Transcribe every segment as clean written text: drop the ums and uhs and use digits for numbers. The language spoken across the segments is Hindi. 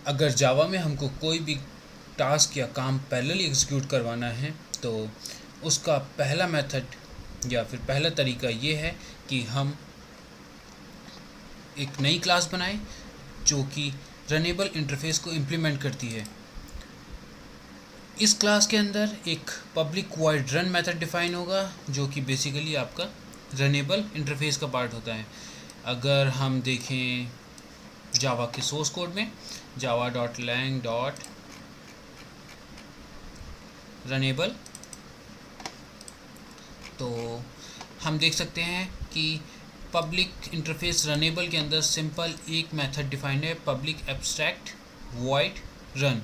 अगर जावा में हमको कोई भी टास्क या काम पैरेलली एग्जीक्यूट करवाना है तो उसका पहला मेथड या फिर पहला तरीका ये है कि हम एक नई क्लास बनाएं जो कि रनेबल इंटरफेस को इम्प्लीमेंट करती है। इस क्लास के अंदर एक public void run method define होगा जो कि बेसिकली आपका रनेबल इंटरफेस का पार्ट होता है। अगर हम देखें जावा के सोर्स कोड में java.lang.runnable, तो हम देख सकते हैं कि पब्लिक इंटरफेस रनेबल के अंदर सिंपल एक मेथड डिफाइंड है, पब्लिक एब्स्ट्रैक्ट वॉइड रन,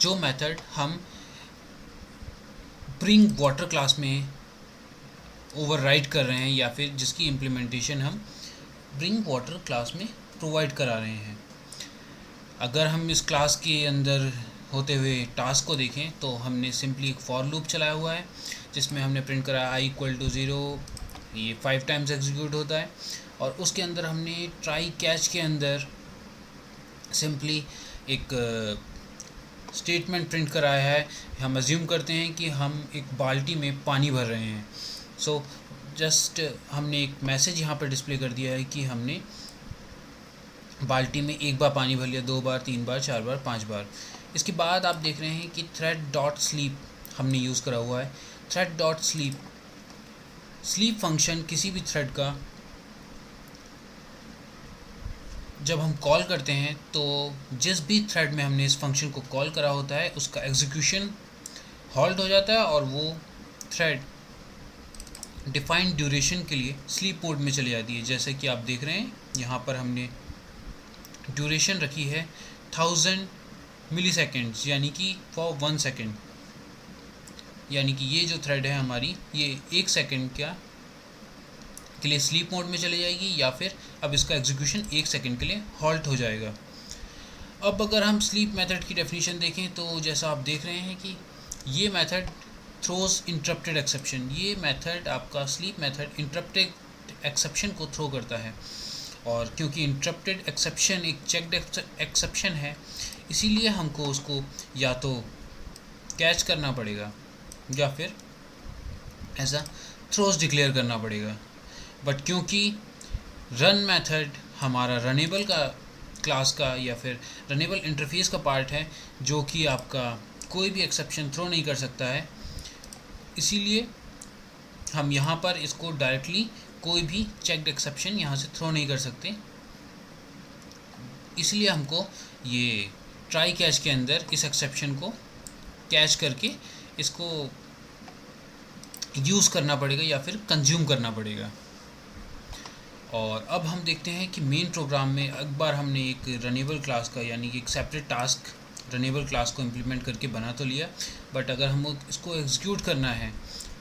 जो मेथड हम ब्रिंग वाटर क्लास में ओवरराइड कर रहे हैं या फिर जिसकी इम्प्लीमेंटेशन हम ब्रिंग वाटर क्लास में प्रोवाइड करा रहे हैं। अगर हम इस क्लास के अंदर होते हुए टास्क को देखें तो हमने सिंपली एक फॉर लूप चलाया हुआ है जिसमें हमने प्रिंट करा i=0, ये 5 टाइम्स एग्जीक्यूट होता है, और उसके अंदर हमने ट्राई कैच के अंदर सिंपली एक स्टेटमेंट प्रिंट कराया है। हम अज्यूम करते हैं कि हम एक बाल्टी में पानी भर रहे हैं, सो जस्ट हमने एक मैसेज यहाँ पर डिस्प्ले कर दिया है कि हमने बाल्टी में एक बार पानी भर लिया, 2 बार, 3 बार, 4 बार, 5 बार। इसके बाद आप देख रहे हैं कि thread.sleep हमने यूज़ करा हुआ है। thread.sleep स्लीप फंक्शन किसी भी थ्रेड का जब हम कॉल करते हैं तो जिस भी थ्रेड में हमने इस फंक्शन को कॉल करा होता है उसका एग्जीक्यूशन हॉल्ट हो जाता है और वो थ्रेड डिफाइंड ड्यूरेशन के लिए स्लीप मोड में चली जाती है। जैसे कि आप देख रहे हैं यहाँ पर हमने ड्यूरेशन रखी है 1000 मिली सेकेंड्स, यानी कि फॉर 1 सेकेंड, यानी कि ये जो थ्रेड है हमारी ये 1 सेकेंड के लिए स्लीप मोड में चली जाएगी या फिर अब इसका एग्जीक्यूशन 1 सेकेंड के लिए हॉल्ट हो जाएगा। अब अगर हम स्लीप मेथड की डेफिनेशन देखें तो जैसा आप देख रहे हैं कि ये मेथड थ्रोज इंटरप्टेड एक्सेप्शन, ये मेथड आपका स्लीप मेथड इंटरप्टेड एक्सेप्शन को थ्रो करता है, और क्योंकि इंटरप्टेड एक्सेप्शन एक चेक्ड एक्सेप्शन है इसीलिए हमको उसको या तो कैच करना पड़ेगा या फिर ऐसा थ्रोज डिक्लेयर करना पड़ेगा। बट क्योंकि रन मेथड हमारा रनेबल का क्लास का या फिर रनेबल इंटरफेस का पार्ट है जो कि आपका कोई भी एक्सेप्शन थ्रो नहीं कर सकता है, इसीलिए हम यहाँ पर इसको डायरेक्टली कोई भी चेक्ड एक्सेप्शन यहाँ से थ्रो नहीं कर सकते। इसलिए हमको ये ट्राई कैच के अंदर इस एक्सेप्शन को कैच करके इसको यूज़ करना पड़ेगा या फिर कंज्यूम करना पड़ेगा। और अब हम देखते हैं कि मेन प्रोग्राम में एक बार हमने एक रनेबल क्लास का यानी कि एक सेपरेट टास्क रनेबल क्लास को इम्प्लीमेंट करके बना तो लिया, बट अगर हम इसको एग्जीक्यूट करना है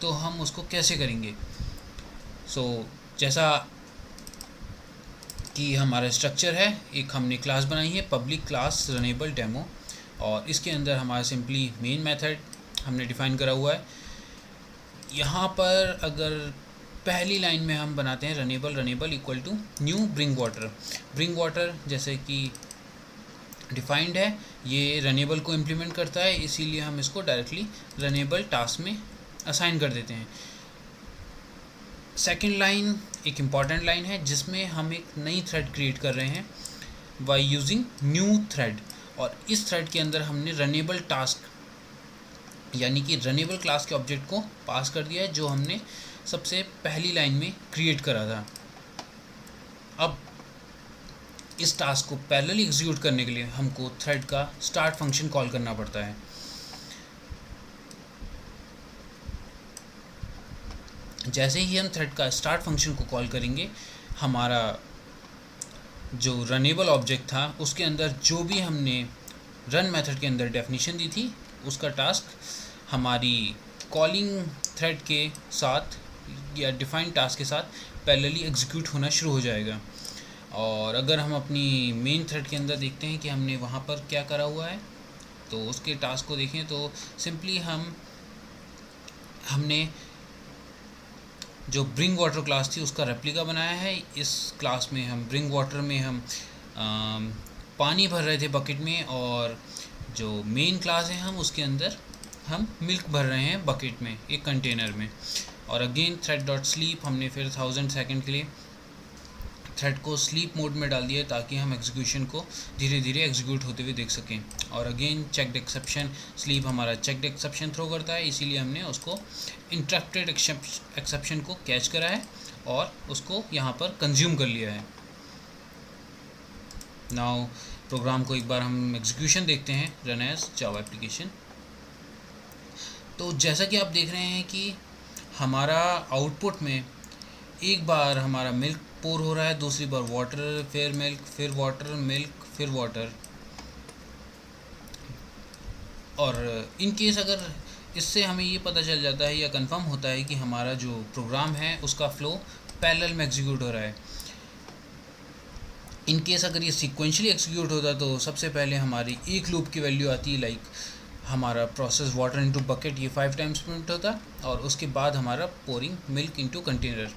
तो हम उसको कैसे करेंगे। जैसा कि हमारा स्ट्रक्चर है, एक हमने क्लास बनाई है पब्लिक क्लास रनेबल डेमो, और इसके अंदर हमारा सिंपली मेन मेथड हमने डिफ़ाइन करा हुआ है। यहाँ पर अगर पहली लाइन में हम बनाते हैं runnable equal to new bring water जैसे कि डिफाइंड है, ये रनेबल को इम्प्लीमेंट करता है, इसीलिए हम इसको डायरेक्टली रनेबल टास्क में असाइन कर देते हैं। सेकेंड लाइन एक इम्पॉर्टेंट लाइन है जिसमें हम एक नई थ्रेड क्रिएट कर रहे हैं बाय यूजिंग न्यू थ्रेड, और इस थ्रेड के अंदर हमने रनेबल टास्क यानी कि रनेबल क्लास के ऑब्जेक्ट को पास कर दिया है जो हमने सबसे पहली लाइन में क्रिएट करा था। अब इस टास्क को पैरेलली एग्जीक्यूट करने के लिए हमको थ्रेड का स्टार्ट फंक्शन कॉल करना पड़ता है। जैसे ही हम थ्रेड का स्टार्ट फंक्शन को कॉल करेंगे, हमारा जो रनेबल ऑब्जेक्ट था उसके अंदर जो भी हमने रन मेथड के अंदर डेफिनेशन दी थी उसका टास्क हमारी कॉलिंग थ्रेड के साथ या डिफाइंड टास्क के साथ पैरेलली एग्जीक्यूट होना शुरू हो जाएगा। और अगर हम अपनी मेन थ्रेड के अंदर देखते हैं कि हमने वहाँ पर क्या करा हुआ है तो उसके टास्क को देखें तो सिंपली हमने जो ब्रिंग वाटर क्लास थी उसका रेप्लिका बनाया है। इस क्लास में हम ब्रिंग वाटर में हम पानी भर रहे थे बकेट में, और जो मेन क्लास है हम उसके अंदर हम मिल्क भर रहे हैं बकेट में, एक कंटेनर में। और अगेन थ्रेड डॉट स्लीप हमने फिर 1000 सेकंड के लिए थ्रेड को स्लीप मोड में डाल दिया ताकि हम एग्जीक्यूशन को धीरे धीरे एग्जीक्यूट होते हुए देख सकें। और अगेन चेक्ड एक्सेप्शन, स्लीप हमारा चेक्ड एक्सेप्शन थ्रो करता है, इसीलिए हमने उसको इंटरप्टेड एक्सेप्शन को कैच करा है और उसको यहाँ पर कंज्यूम कर लिया है। नाउ प्रोग्राम को एक बार हम एग्जीक्यूशन देखते हैं, रन एज जावा एप्लीकेशन। तो जैसा कि आप देख रहे हैं कि हमारा आउटपुट में एक बार हमारा मिल्क पोर हो रहा है, दूसरी बार वाटर, फिर मिल्क, फिर वाटर, मिल्क, फिर वाटर। और इन केस अगर इससे हमें ये पता चल जाता है या कंफर्म होता है कि हमारा जो प्रोग्राम है उसका फ्लो पैरेलल में एग्जीक्यूट हो रहा है। इन केस अगर ये सीक्वेंशियली एग्जीक्यूट होता तो सबसे पहले हमारी एक लूप की वैल्यू आती, लाइक हमारा प्रोसेस वाटर इनटू बकेट, ये 5 टाइम्स प्रिंट होता, और उसके बाद हमारा pouring milk into container.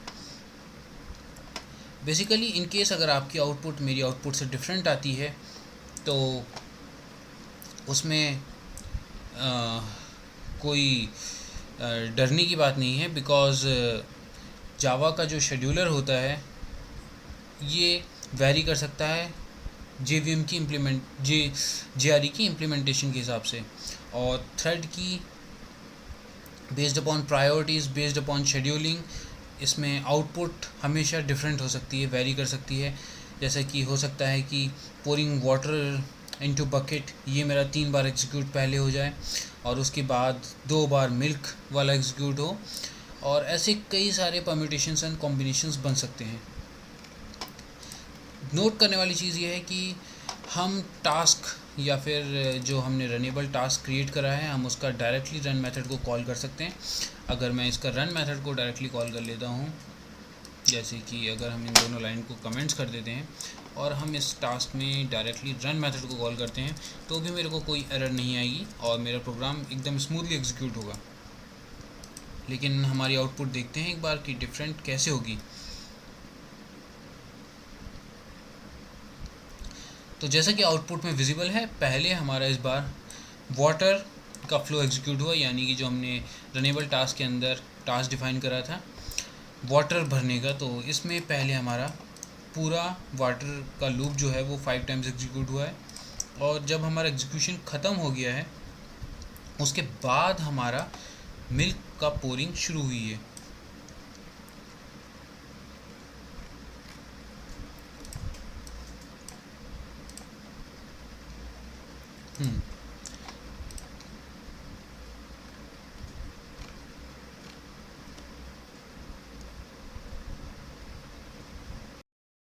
Basically in case अगर आपकी आउटपुट मेरी आउटपुट से डिफरेंट आती है तो उसमें कोई डरने की बात नहीं है, बिकॉज़ जावा का जो शेड्यूलर होता है ये वैरी कर सकता है JVM की JRE की इम्प्लीमेंटेशन के हिसाब से, और थ्रेड की based upon priorities, based upon scheduling, इसमें आउटपुट हमेशा डिफरेंट हो सकती है, वैरी कर सकती है। जैसे कि हो सकता है कि पोरिंग वाटर इनटू बकेट ये मेरा 3 बार एग्जीक्यूट पहले हो जाए और उसके बाद 2 बार मिल्क वाला एग्जीक्यूट हो, और ऐसे कई सारे परम्यूटेशंस एंड कॉम्बिनेशंस बन सकते हैं। नोट करने वाली चीज़ ये है कि हम टास्क या फिर जो हमने रनेबल टास्क क्रिएट करा है हम उसका डायरेक्टली रन मेथड को कॉल कर सकते हैं। अगर मैं इसका रन मेथड को डायरेक्टली कॉल कर लेता हूँ, जैसे कि अगर हम इन दोनों लाइन को कमेंट्स कर देते हैं और हम इस टास्क में डायरेक्टली रन मेथड को कॉल करते हैं तो भी मेरे को कोई एरर नहीं आएगी और मेरा प्रोग्राम एकदम स्मूथली एग्जीक्यूट होगा। लेकिन हमारी आउटपुट देखते हैं एक बार कि डिफरेंट कैसे होगी। तो जैसा कि आउटपुट में विजिबल है, पहले हमारा इस बार वाटर का फ्लो एग्जीक्यूट हुआ, यानी कि जो हमने रनेबल टास्क के अंदर टास्क डिफाइन करा था वाटर भरने का, तो इसमें पहले हमारा पूरा वाटर का लूप जो है वो 5 टाइम्स एग्जीक्यूट हुआ है। और जब हमारा एग्जीक्यूशन ख़त्म हो गया है उसके बाद हमारा मिल्क का पोरिंग शुरू हुई है।